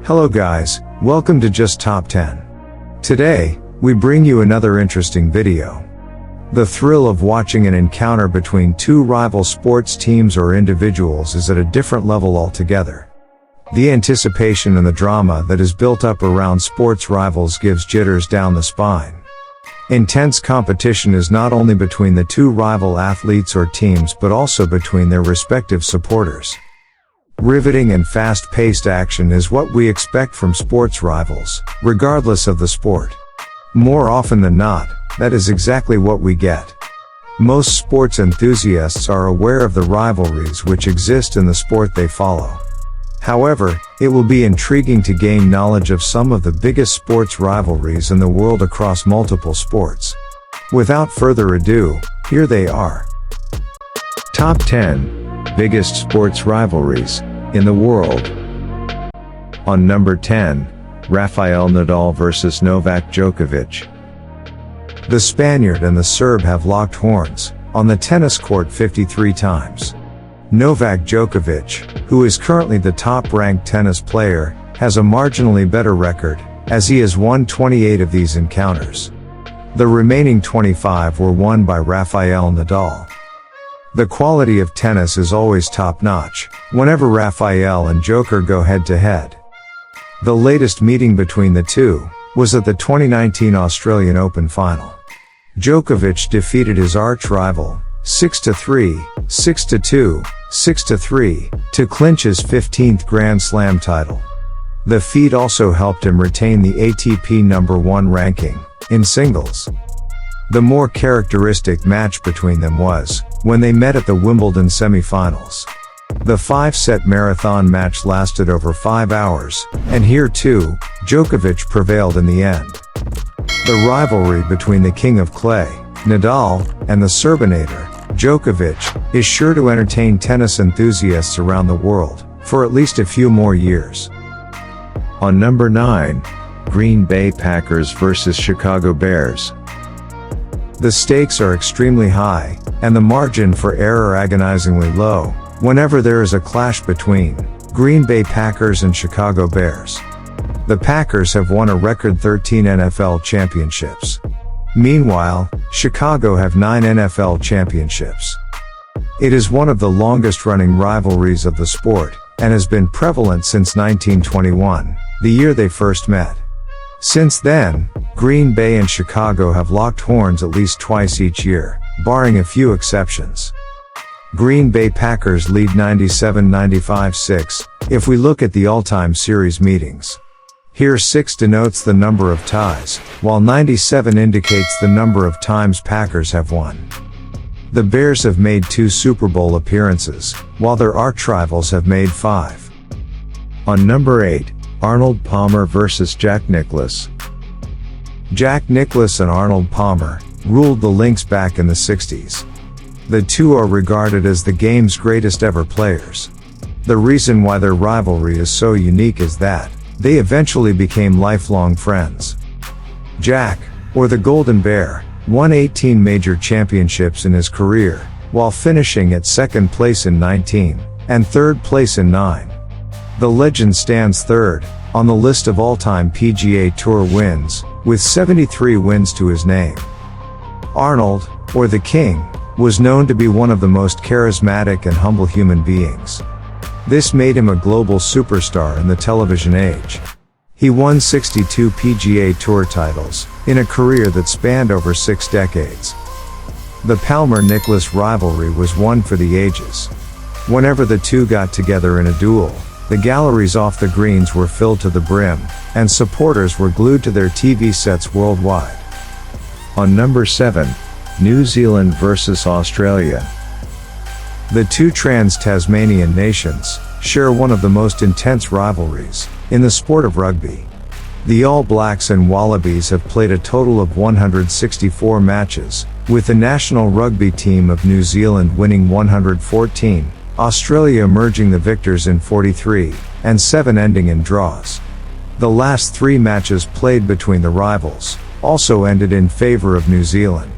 Hello guys, welcome to Just Top 10. Today, we bring you another interesting video. The thrill of watching an encounter between two rival sports teams or individuals is at a different level altogether. The anticipation and the drama that is built up around sports rivals gives jitters down the spine. Intense competition is not only between the two rival athletes or teams but also between their respective supporters. Riveting and fast-paced action is what we expect from sports rivals, regardless of the sport. More often than not, that is exactly what we get. Most sports enthusiasts are aware of the rivalries which exist in the sport they follow. However, it will be intriguing to gain knowledge of some of the biggest sports rivalries in the world across multiple sports. Without further ado, here they are. Top 10 Biggest Sports Rivalries in the World. On number 10, Rafael Nadal vs Novak Djokovic. The Spaniard and the Serb have locked horns on the tennis court 53 times. Novak Djokovic, who is currently the top-ranked tennis player, has a marginally better record, as he has won 28 of these encounters. The remaining 25 were won by Rafael Nadal. The quality of tennis is always top-notch, whenever Rafael and Djoker go head-to-head. The latest meeting between the two was at the 2019 Australian Open final. Djokovic defeated his arch-rival, 6-3, 6-2, 6-3, to clinch his 15th Grand Slam title. The feat also helped him retain the ATP #1 ranking in singles. The more characteristic match between them was when they met at the Wimbledon semifinals. The 5-set marathon match lasted over 5 hours, and here too, Djokovic prevailed in the end. The rivalry between the King of Clay, Nadal, and the Serbinator, Djokovic, is sure to entertain tennis enthusiasts around the world for at least a few more years. On number 9, Green Bay Packers vs Chicago Bears. The stakes are extremely high, and the margin for error agonizingly low, whenever there is a clash between Green Bay Packers and Chicago Bears. The Packers have won a record 13 NFL championships. Meanwhile, Chicago have 9 NFL championships. It is one of the longest-running rivalries of the sport, and has been prevalent since 1921, the year they first met. Since then, Green Bay and Chicago have locked horns at least twice each year, barring a few exceptions. Green Bay Packers lead 97-95-6, if we look at the all-time series meetings. Here 6 denotes the number of ties, while 97 indicates the number of times Packers have won. The Bears have made 2 Super Bowl appearances, while their arch-rivals have made 5. On number 8, Arnold Palmer vs Jack Nicklaus. Jack Nicklaus and Arnold Palmer ruled the links back in the 60s. The two are regarded as the game's greatest ever players. The reason why their rivalry is so unique is that they eventually became lifelong friends. Jack, or the Golden Bear, won 18 major championships in his career, while finishing at second place in 19, and third place in 9. The legend stands third on the list of all-time PGA Tour wins, with 73 wins to his name. Arnold, or the King, was known to be one of the most charismatic and humble human beings. This made him a global superstar in the television age. He won 62 PGA Tour titles, in a career that spanned over 6 decades. The Palmer-Nicklaus rivalry was one for the ages. Whenever the two got together in a duel, the galleries off the greens were filled to the brim, and supporters were glued to their TV sets worldwide. On number 7, New Zealand vs Australia. The two trans-Tasmanian nations share one of the most intense rivalries in the sport of rugby. The All Blacks and Wallabies have played a total of 164 matches, with the national rugby team of New Zealand winning 114, Australia emerging the victors in 43, and 7 ending in draws. The last 3 matches played between the rivals also ended in favor of New Zealand.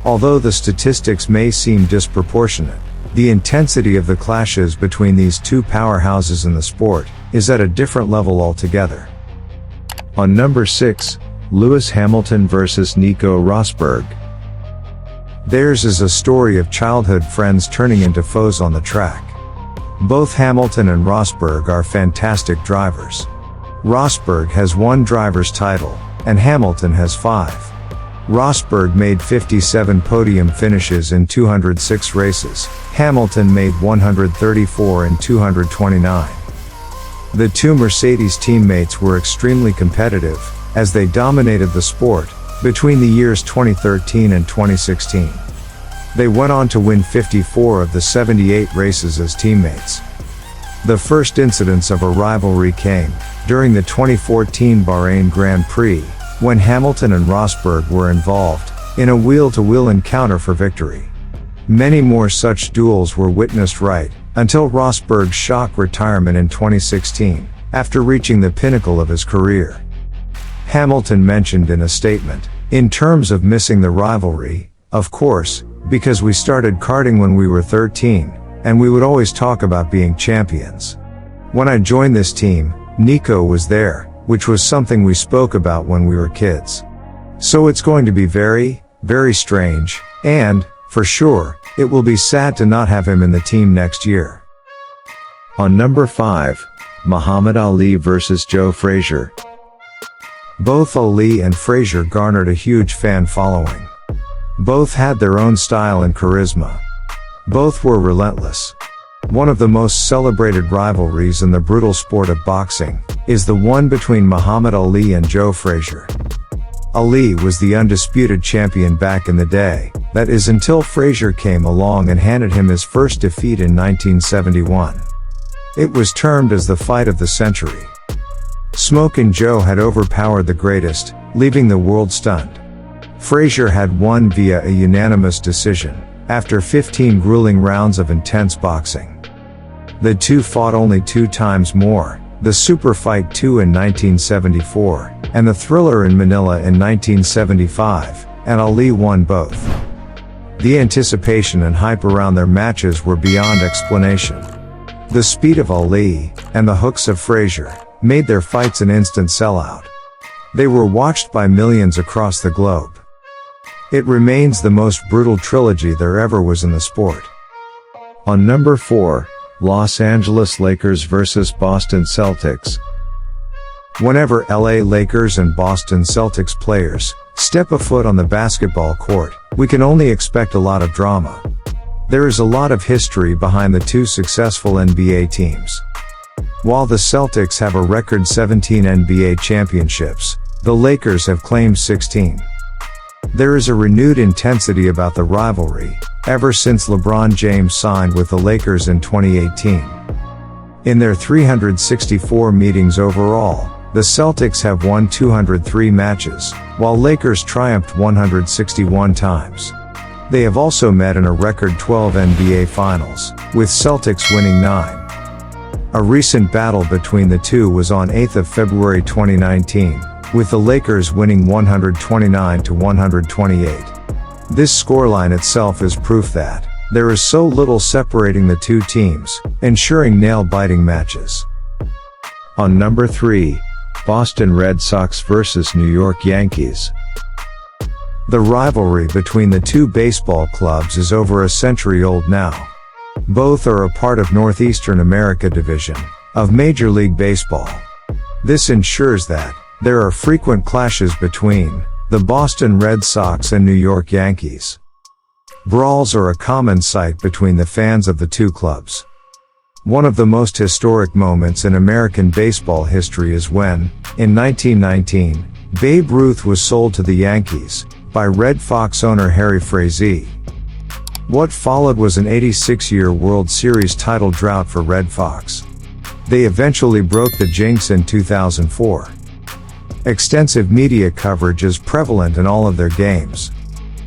Although the statistics may seem disproportionate, The intensity of the clashes between these two powerhouses in the sport is at a different level altogether. On number 6, Lewis Hamilton vs Nico Rosberg. Theirs is a story of childhood friends turning into foes on the track. Both Hamilton and Rosberg are fantastic drivers. Rosberg has 1 driver's title, and Hamilton has 5. Rosberg made 57 podium finishes in 206 races. Hamilton made 134 in 229. The two Mercedes teammates were extremely competitive, as they dominated the sport, between the years 2013 and 2016. They went on to win 54 of the 78 races as teammates. The first incidents of a rivalry came during the 2014 Bahrain Grand Prix, when Hamilton and Rosberg were involved in a wheel-to-wheel encounter for victory. Many more such duels were witnessed right until Rosberg's shock retirement in 2016, after reaching the pinnacle of his career. Hamilton mentioned in a statement, "In terms of missing the rivalry, of course, because we started karting when we were 13, and we would always talk about being champions. When I joined this team, Nico was there, which was something we spoke about when we were kids. So it's going to be very, very strange, and, for sure, it will be sad to not have him in the team next year." On number 5, Muhammad Ali vs Joe Frazier. Both Ali and Frazier garnered a huge fan following. Both had their own style and charisma. Both were relentless. One of the most celebrated rivalries in the brutal sport of boxing is the one between Muhammad Ali and Joe Frazier. Ali was the undisputed champion back in the day, that is until Frazier came along and handed him his first defeat in 1971. It was termed as the fight of the century. Smokin' Joe had overpowered the greatest, leaving the world stunned. Frazier had won via a unanimous decision, after 15 grueling rounds of intense boxing. The two fought only 2 times more, the Super Fight 2 in 1974, and the Thriller in Manila in 1975, and Ali won both. The anticipation and hype around their matches were beyond explanation. The speed of Ali, and the hooks of Frazier, made their fights an instant sellout. They were watched by millions across the globe. It remains the most brutal trilogy there ever was in the sport. On number 4, Los Angeles Lakers vs Boston Celtics. Whenever LA Lakers and Boston Celtics players step a foot on the basketball court, we can only expect a lot of drama. There is a lot of history behind the two successful NBA teams. While the Celtics have a record 17 NBA championships, the Lakers have claimed 16. There is a renewed intensity about the rivalry, ever since LeBron James signed with the Lakers in 2018. In their 364 meetings overall, the Celtics have won 203 matches, while Lakers triumphed 161 times. They have also met in a record 12 NBA Finals, with Celtics winning 9. A recent battle between the two was on 8th of February 2019, with the Lakers winning 129-128. This scoreline itself is proof that there is so little separating the two teams, ensuring nail-biting matches. On number 3, Boston Red Sox vs New York Yankees. The rivalry between the two baseball clubs is over a century old now. Both are a part of Northeastern America Division of Major League Baseball. This ensures that there are frequent clashes between the Boston Red Sox and New York Yankees. Brawls are a common sight between the fans of the two clubs. One of the most historic moments in American baseball history is when, in 1919, Babe Ruth was sold to the Yankees by Red Sox owner Harry Frazier. What followed was an 86-year World Series title drought for Red Sox. They eventually broke the jinx in 2004. Extensive media coverage is prevalent in all of their games.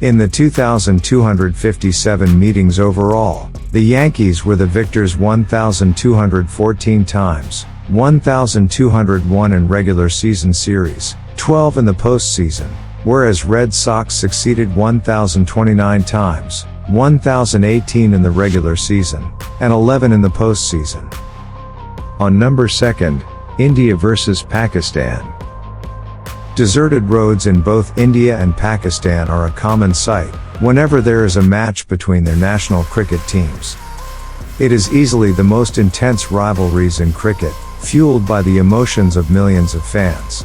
In the 2,257 meetings overall, the Yankees were the victors 1,214 times, 1,201 in regular season series, 12 in the postseason, whereas Red Sox succeeded 1,029 times, 1,018 in the regular season, and 11 in the postseason. On number 2, India vs Pakistan. Deserted roads in both India and Pakistan are a common sight whenever there is a match between their national cricket teams. It is easily the most intense rivalries in cricket, fueled by the emotions of millions of fans.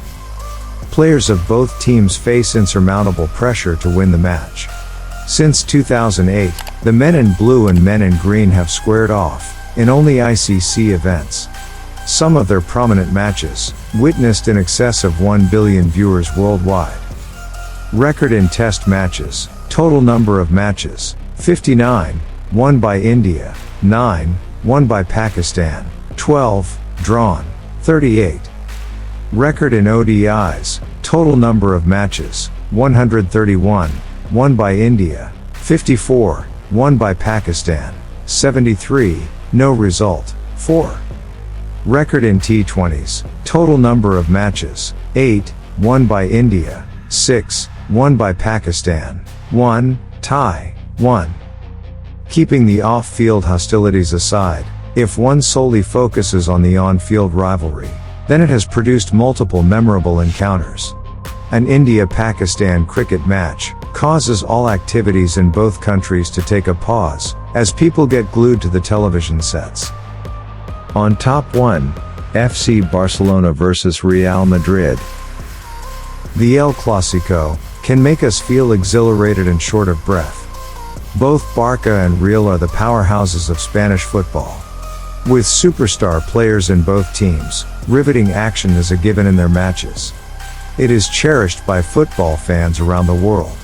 Players of both teams face insurmountable pressure to win the match. Since 2008, the men in blue and men in green have squared off, in only ICC events. Some of their prominent matches witnessed in excess of 1 billion viewers worldwide. Record in test matches. Total number of matches, 59, won by India, 9, won by Pakistan, 12, drawn, 38. Record in ODIs. Total number of matches, 131, won by India, 54, won by Pakistan, 73, no result, 4. Record in T20s. Total number of matches, 8, won by India, 6, won by Pakistan, 1, tie, 1. Keeping the off-field hostilities aside, if one solely focuses on the on-field rivalry, then it has produced multiple memorable encounters. An India-Pakistan cricket match causes all activities in both countries to take a pause, as people get glued to the television sets. On top 1, FC Barcelona vs Real Madrid. The El Clásico can make us feel exhilarated and short of breath. Both Barca and Real are the powerhouses of Spanish football. With superstar players in both teams, riveting action is a given in their matches. It is cherished by football fans around the world.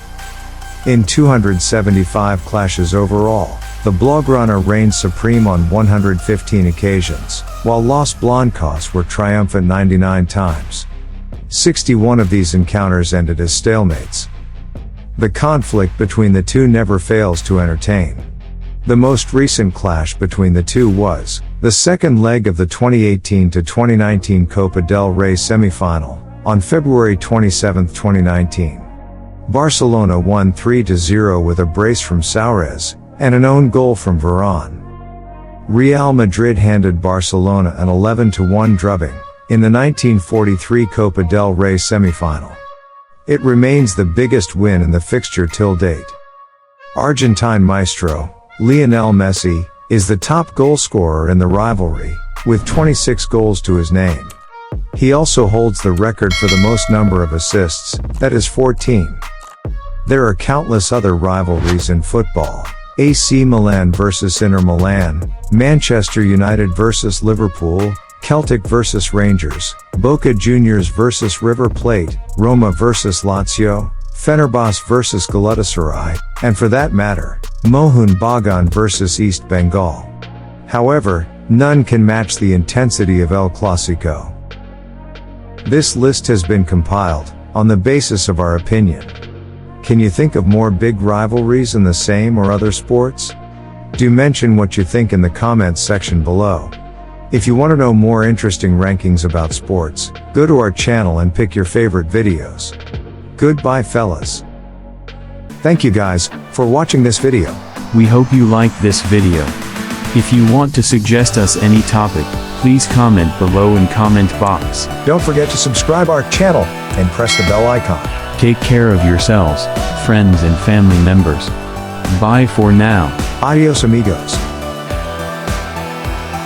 In 275 clashes overall, the Blaugrana reigned supreme on 115 occasions, while Los Blancos were triumphant 99 times. 61 of these encounters ended as stalemates. The conflict between the two never fails to entertain. The most recent clash between the two was the second leg of the 2018-2019 Copa del Rey semifinal, on February 27, 2019. Barcelona won 3-0 with a brace from Suarez, and an own goal from Varane. Real Madrid handed Barcelona an 11-1 drubbing in the 1943 Copa del Rey semifinal. It remains the biggest win in the fixture till date. Argentine maestro, Lionel Messi, is the top goalscorer in the rivalry, with 26 goals to his name. He also holds the record for the most number of assists, that is 14. There are countless other rivalries in football. AC Milan vs Inter Milan, Manchester United vs Liverpool, Celtic vs Rangers, Boca Juniors vs River Plate, Roma vs Lazio, Fenerbahce vs Galatasaray, and for that matter, Mohun Bagan vs East Bengal. However, none can match the intensity of El Clásico. This list has been compiled on the basis of our opinion. Can you think of more big rivalries in the same or other sports? Do mention what you think in the comments section below. If you want to know more interesting rankings about sports, go to our channel and pick your favorite videos. Goodbye fellas. Thank you guys for watching this video. We hope you liked this video. If you want to suggest us any topic, please comment below in comment box. Don't forget to subscribe our channel and press the bell icon. Take care of yourselves, friends and family members. Bye for now. Adios amigos.